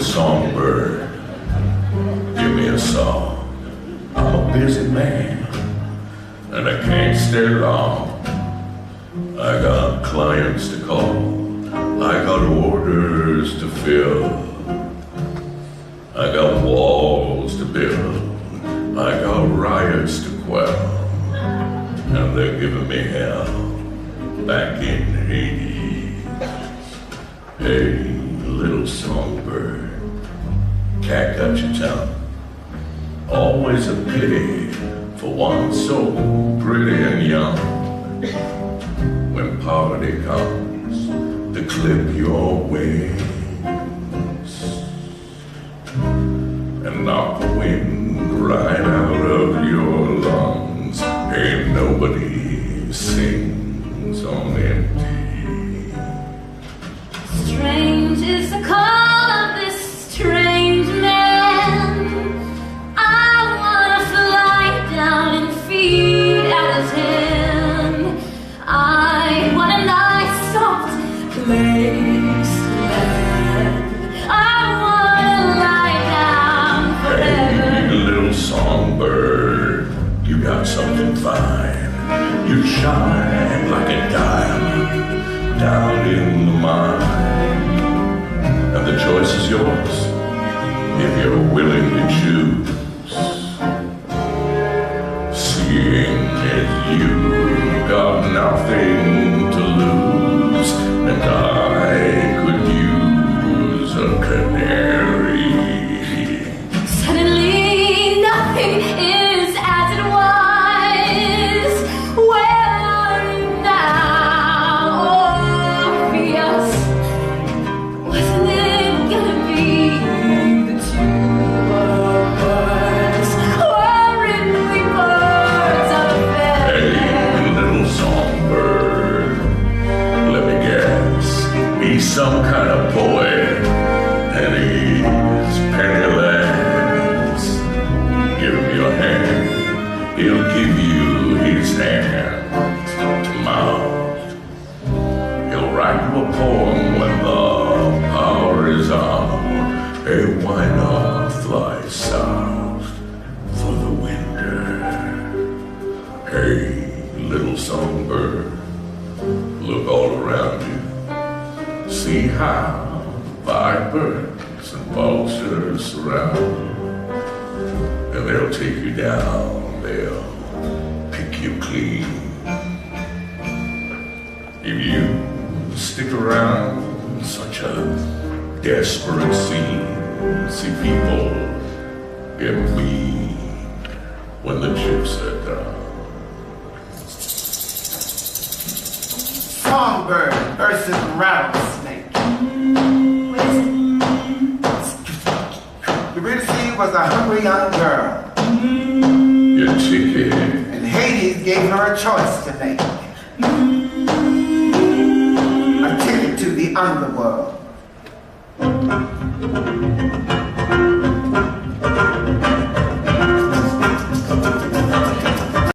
songbird, give me a song. I'm a busy man, and I can't stay long. I got clients to call, I got orders to fill, I got walls to build, I got riots to quell, and they're giving me hell back in Hades. Hey, little songbird, cat got your tongue. Always a pity for one so pretty and young. When poverty comes to clip your wings and knock the wind right out of your lungs, ain't nobody sings on empty. Strange is the call of this strange man. I wanna fly down and feed at his hand. I want a nice soft place to land. I wanna lie down forever. Hey, little songbird, you got something fine. You shine like a diamond down in the mine, and the choice is yours if you're willing to choose. Seeing as you got nothing to lose, and I could use a canary. Suddenly nothing is as it was. Where are you now, Orpheus? Wasn't it gonna be the two of us? Weren't we birds of a feather? Hey, little songbird, let me guess, he's some kind of poet, and he's penniless. Give him your hand, he'll give you his hand to mouth. He'll write you a poem when the power is out. Hey, why not fly south for the winter? Hey, little songbird, look all around you. See how vipers and vultures surround. And they'll take you down, they'll pick you clean. If you stick around such a desperate scene, see people get mean when the chips are down. Songbird versus rattlesnake. What is it? Eurydice was a hungry young girl, Your ticket, and Hades gave her a choice to make. A ticket to the underworld.